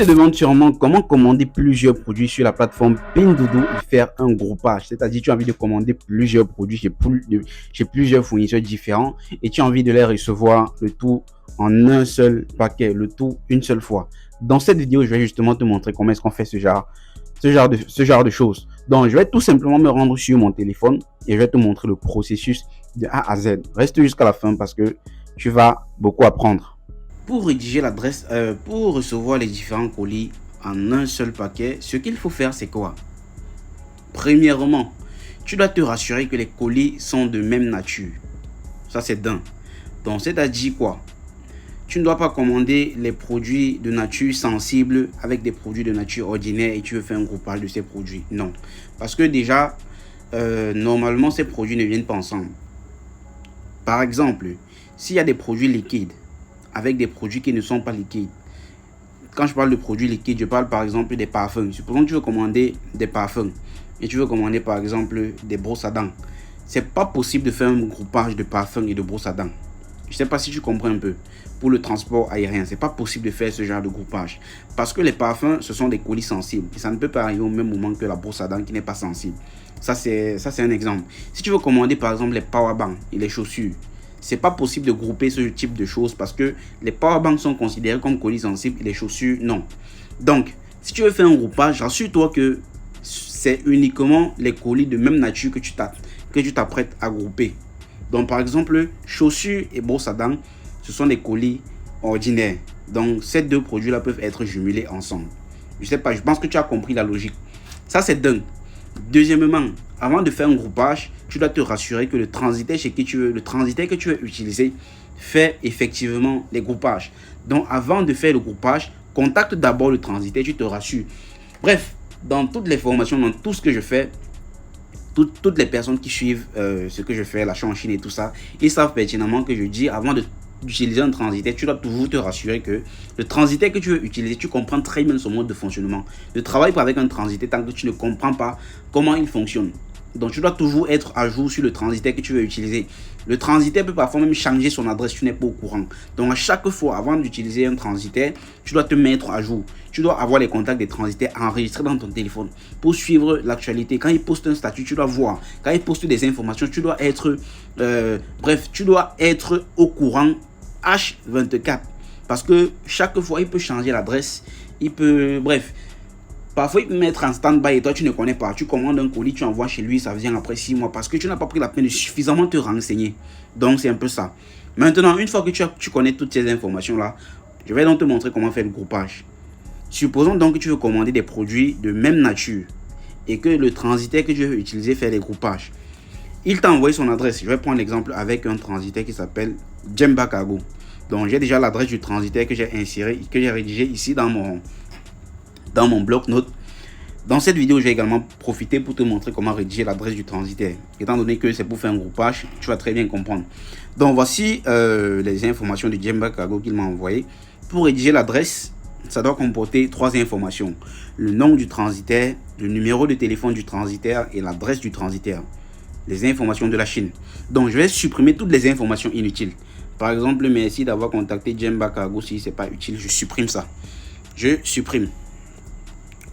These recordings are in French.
te demandes sûrement comment commander plusieurs produits sur la plateforme Pinduoduo et faire un groupage. C'est-à-dire, tu as envie de commander plusieurs produits chez plusieurs fournisseurs différents et tu as envie de les recevoir le tout en un seul paquet, le tout une seule fois. Dans cette vidéo, je vais justement te montrer comment est-ce qu'on fait ce genre de choses. Donc, je vais tout simplement me rendre sur mon téléphone et je vais te montrer le processus de A à Z. Reste jusqu'à la fin parce que tu vas beaucoup apprendre. Pour rédiger l'adresse, pour recevoir les différents colis en un seul paquet, ce qu'il faut faire, c'est quoi? Premièrement, tu dois te rassurer que les colis sont de même nature. Ça, c'est d'un. Donc, c'est-à-dire quoi? Tu ne dois pas commander les produits de nature sensible avec des produits de nature ordinaire et tu veux faire un groupage de ces produits. Non. Parce que déjà, normalement, ces produits ne viennent pas ensemble. Par exemple, s'il y a des produits liquides avec des produits qui ne sont pas liquides. Quand je parle de produits liquides, je parle par exemple des parfums. Supposons que tu veux commander des parfums et tu veux commander par exemple des brosses à dents. C'est pas possible de faire un groupage de parfums et de brosses à dents. Je sais pas si tu comprends un peu. Pour le transport aérien, c'est pas possible de faire ce genre de groupage. Parce que les parfums, ce sont des colis sensibles. Et ça ne peut pas arriver au même moment que la brosse à dents qui n'est pas sensible. Ça, c'est un exemple. Si tu veux commander par exemple les powerbanks et les chaussures, c'est pas possible de grouper ce type de choses parce que les powerbanks sont considérés comme colis sensibles et les chaussures, non. Donc, si tu veux faire un groupage, rassure-toi que c'est uniquement les colis de même nature que tu t'apprêtes à grouper. Donc, par exemple, chaussures et brosses à dents, ce sont des colis ordinaires. Donc, ces deux produits-là peuvent être jumelés ensemble. Je sais pas, je pense que tu as compris la logique. Ça, c'est d'un. Deuxièmement, avant de faire un groupage, tu dois te rassurer que le transitaire que tu veux utiliser fait effectivement les groupages. Donc, avant de faire le groupage, contacte d'abord le transitaire, tu te rassures. Bref, dans toutes les formations, dans tout ce que je fais, toutes les personnes qui suivent ce que je fais, l'achat en Chine et tout ça, ils savent pertinemment que je dis avant d'utiliser un transitaire, tu dois toujours te rassurer que le transitaire que tu veux utiliser, tu comprends très bien son mode de fonctionnement. Ne travaille pas avec un transitaire tant que tu ne comprends pas comment il fonctionne. Donc, tu dois toujours être à jour sur le transitaire que tu veux utiliser. Le transitaire peut parfois même changer son adresse, tu n'es pas au courant. Donc, à chaque fois, avant d'utiliser un transitaire, tu dois te mettre à jour. Tu dois avoir les contacts des transitaires enregistrés dans ton téléphone pour suivre l'actualité. Quand ils postent un statut, tu dois voir. Quand ils postent des informations, tu dois être... tu dois être au courant H24. Parce que chaque fois, il peut changer l'adresse. Parfois, il peut mettre en stand-by et toi, tu ne connais pas. Tu commandes un colis, tu envoies chez lui, ça vient après 6 mois parce que tu n'as pas pris la peine de suffisamment te renseigner. Donc, c'est un peu ça. Maintenant, une fois que tu connais toutes ces informations-là, je vais donc te montrer comment faire le groupage. Supposons donc que tu veux commander des produits de même nature et que le transitaire que tu veux utiliser fait les groupages. Il t'a envoyé son adresse. Je vais prendre l'exemple avec un transitaire qui s'appelle Jemba Cargo. Donc, j'ai déjà l'adresse du transitaire que j'ai inséré, que j'ai rédigé ici dans mon bloc-notes. Dans cette vidéo, j'ai également profité pour te montrer comment rédiger l'adresse du transitaire. Étant donné que c'est pour faire un groupage, tu vas très bien comprendre. Donc, voici les informations de Jemba Cargo qu'il m'a envoyé. Pour rédiger l'adresse, ça doit comporter 3 informations. Le nom du transitaire, le numéro de téléphone du transitaire et l'adresse du transitaire. Les informations de la Chine. Donc, je vais supprimer toutes les informations inutiles. Par exemple, merci d'avoir contacté Jemba Cargo. Si ce n'est pas utile, je supprime ça. Je supprime.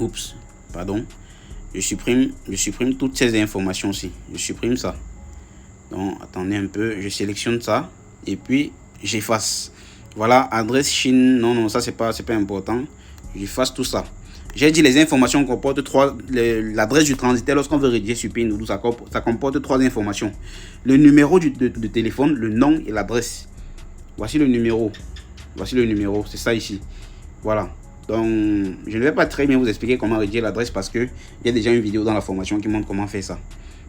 Oups, pardon. Je supprime toutes ces informations-ci. Je supprime ça. Donc, attendez un peu. Je sélectionne ça. Et puis, j'efface. Voilà, adresse Chine. Non, ça, c'est pas important. J'efface tout ça. J'ai dit les informations comportent l'adresse du transitaire lorsqu'on veut rédiger sur Pinduoduo, ça comporte 3 informations. Le numéro de téléphone, le nom et l'adresse. Voici le numéro. C'est ça ici. Voilà. Donc, je ne vais pas très bien vous expliquer comment rédiger l'adresse parce qu'il y a déjà une vidéo dans la formation qui montre comment faire ça.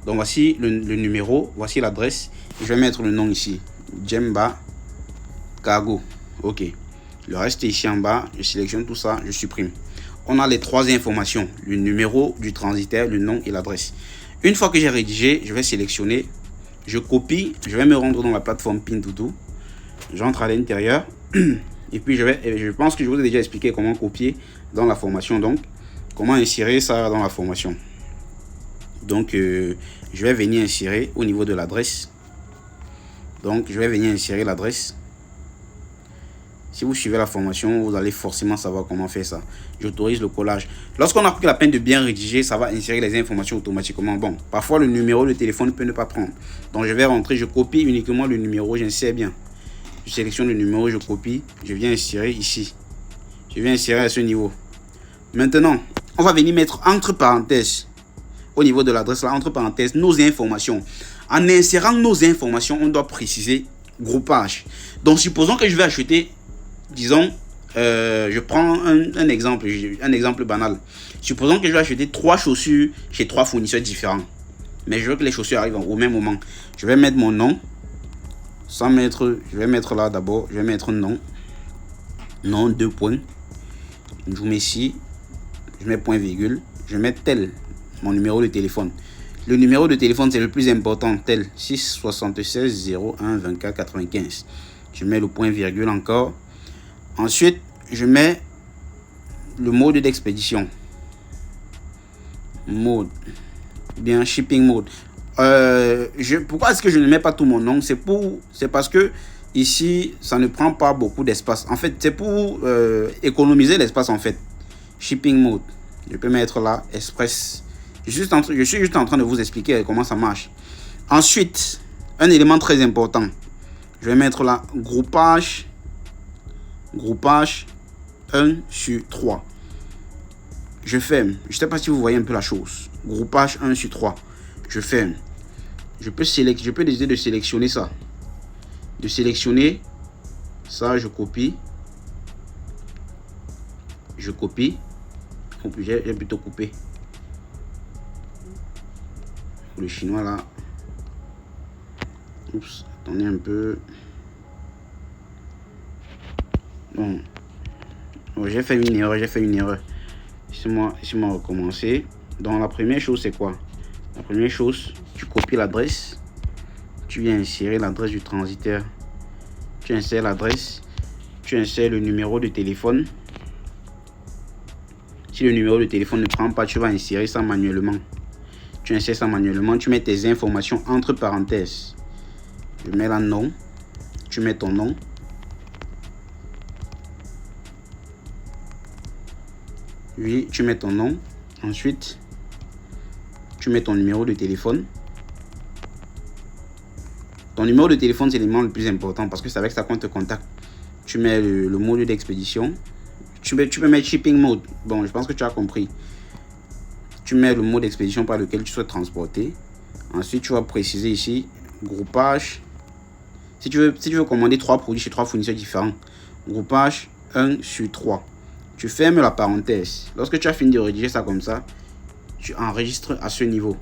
Donc, voici le numéro, voici l'adresse. Je vais mettre le nom ici. Jemba Cargo. OK. Le reste est ici en bas. Je sélectionne tout ça, je supprime. On a les 3 informations. Le numéro du transitaire, le nom et l'adresse. Une fois que j'ai rédigé, je vais sélectionner. Je copie. Je vais me rendre dans la plateforme Pinduoduo. J'entre à l'intérieur. Et puis, je pense que je vous ai déjà expliqué comment copier dans la formation. Donc, comment insérer ça dans la formation. Donc, je vais venir insérer au niveau de l'adresse. Donc, je vais venir insérer l'adresse. Si vous suivez la formation, vous allez forcément savoir comment faire ça. J'autorise le collage. Lorsqu'on a pris la peine de bien rédiger, ça va insérer les informations automatiquement. Bon, parfois le numéro de téléphone peut ne pas prendre. Donc je vais rentrer, je copie uniquement le numéro, j'insère bien. Je sélectionne le numéro, je copie, je viens insérer ici. Je viens insérer à ce niveau. Maintenant, on va venir mettre entre parenthèses, au niveau de l'adresse là, entre parenthèses, nos informations. En insérant nos informations, on doit préciser groupage. Donc supposons que je vais acheter, disons, je prends un exemple banal. Supposons que je vais acheter 3 chaussures chez 3 fournisseurs différents. Mais je veux que les chaussures arrivent au même moment. Je vais mettre mon nom. Sans mettre, je vais mettre là d'abord, je vais mettre nom. Nom, 2 points. Je mets ici, je mets point virgule. Je mets tel, mon numéro de téléphone. Le numéro de téléphone, c'est le plus important, tel 6 76 01 24 95. Je mets le point virgule encore. Ensuite, je mets le mode d'expédition. Mode. Bien, shipping mode. Pourquoi est-ce que je ne mets pas tout mon nom? C'est parce que ici, ça ne prend pas beaucoup d'espace. En fait, c'est pour économiser l'espace en fait. Shipping mode. Je peux mettre là, express. Je suis juste en train de vous expliquer comment ça marche. Ensuite, un élément très important. Je vais mettre là, groupage 1 sur 3. Je ferme. Je ne sais pas si vous voyez un peu la chose. Groupage 1 sur 3. Je ferme. Je peux décider de sélectionner ça. De sélectionner ça, je copie. Je copie. J'ai plutôt coupé. Le chinois là. Oups, attendez un peu. Bon. Oh, j'ai fait une erreur. Laissez-moi recommencer. Donc la première chose c'est quoi? La première chose, tu copies l'adresse. Tu viens insérer l'adresse du transitaire. Tu insères l'adresse. Tu insères le numéro de téléphone. Si le numéro de téléphone ne prend pas, tu vas insérer ça manuellement. Tu insères ça manuellement. Tu mets tes informations entre parenthèses. Je mets là nom. Tu mets ton nom. Oui, tu mets ton nom. Ensuite, tu mets ton numéro de téléphone. Ton numéro de téléphone, c'est l'élément le plus important parce que c'est avec ça qu'on te contacte. Tu mets le mode d'expédition. Tu peux mettre shipping mode. Bon, je pense que tu as compris. Tu mets le mode d'expédition par lequel tu souhaites transporter. Ensuite, tu vas préciser ici groupage. Si tu veux commander 3 produits chez 3 fournisseurs différents, groupage 1 sur 3. Tu fermes la parenthèse. Lorsque tu as fini de rédiger ça comme ça, tu enregistres à ce niveau.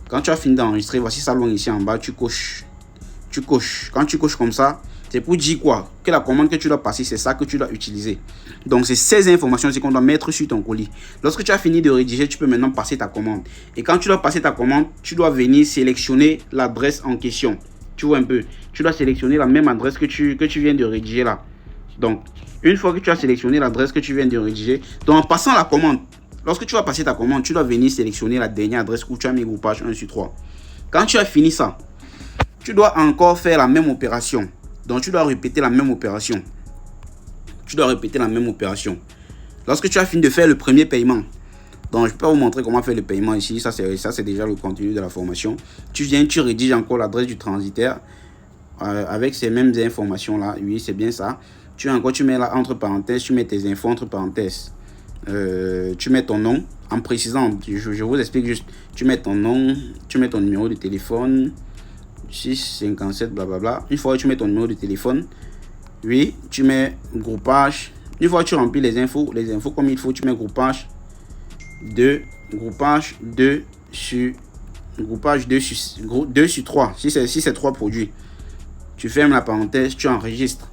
Quand tu as fini d'enregistrer, voici ça long ici en bas, tu coches. Tu coches. Quand tu coches comme ça, c'est pour dire quoi? Que la commande que tu dois passer, c'est ça que tu dois utiliser. Donc, c'est ces informations qu'on doit mettre sur ton colis. Lorsque tu as fini de rédiger, tu peux maintenant passer ta commande. Et quand tu dois passer ta commande, tu dois venir sélectionner l'adresse en question. Tu vois un peu? Tu dois sélectionner la même adresse que tu viens de rédiger là. Donc, une fois que tu as sélectionné l'adresse que tu viens de rédiger, donc en passant la commande, lorsque tu vas passer ta commande, tu dois venir sélectionner la dernière adresse où tu as mis groupage 1 sur 3. Quand tu as fini ça, tu dois encore faire la même opération. Donc, tu dois répéter la même opération. Lorsque tu as fini de faire le premier paiement, donc je peux vous montrer comment faire le paiement ici. Ça, c'est déjà le contenu de la formation. Tu viens, tu rédiges encore l'adresse du transitaire avec ces mêmes informations-là. Oui, c'est bien ça. Tu mets là entre parenthèses, tu mets tes infos entre parenthèses. Tu mets ton nom en précisant. Je vous explique juste. Tu mets ton nom, tu mets ton numéro de téléphone. 657 blablabla. Une fois que tu mets ton numéro de téléphone, oui, tu mets groupage. Une fois que tu remplis les infos comme il faut, tu mets groupage 2 sur 3. Si c'est 3 produits, tu fermes la parenthèse, tu enregistres.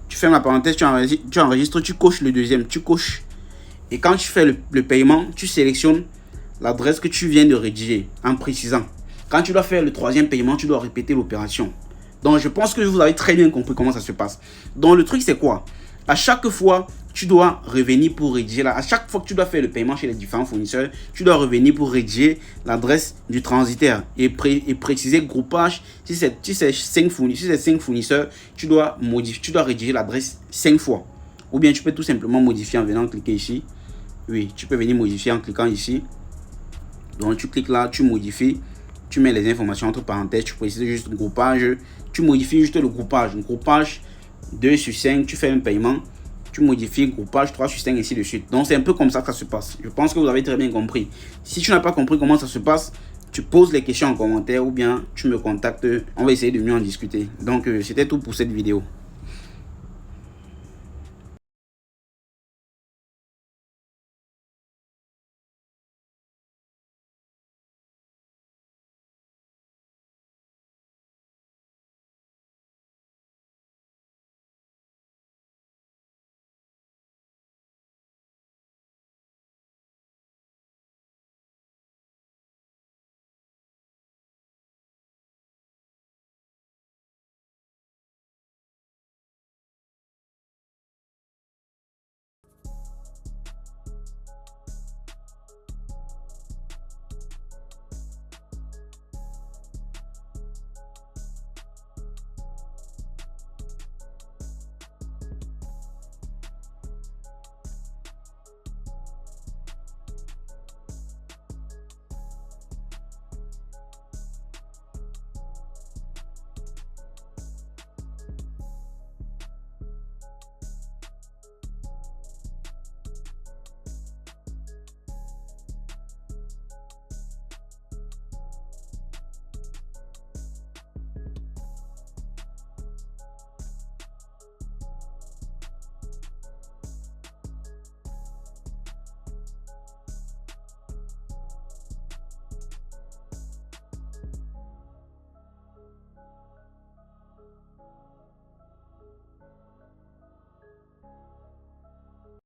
Tu fermes la parenthèse, tu enregistres, tu coches le deuxième, tu coches. Et quand tu fais le paiement, tu sélectionnes l'adresse que tu viens de rédiger en précisant. Quand tu dois faire le troisième paiement, tu dois répéter l'opération. Donc, je pense que vous avez très bien compris comment ça se passe. Donc, le truc, c'est quoi? À chaque fois, tu dois revenir pour rédiger à chaque fois que tu dois faire le paiement chez les différents fournisseurs, tu dois revenir pour rédiger l'adresse du transitaire et préciser groupage. Si c'est 5 fournisseurs, tu dois rédiger l'adresse 5 fois. Ou bien tu peux tout simplement modifier en venant cliquer ici. Oui, tu peux venir modifier en cliquant ici. Donc tu cliques là, tu modifies, tu mets les informations entre parenthèses, tu précises juste le groupage, tu modifies juste le groupage. 2/5, tu fais un paiement, tu modifies groupage 3/5, ainsi de suite. Donc c'est un peu comme ça que ça se passe. Je pense que vous avez très bien compris. Si tu n'as pas compris comment ça se passe, tu poses les questions en commentaire ou bien tu me contactes. On va essayer de mieux en discuter. Donc c'était tout pour cette vidéo.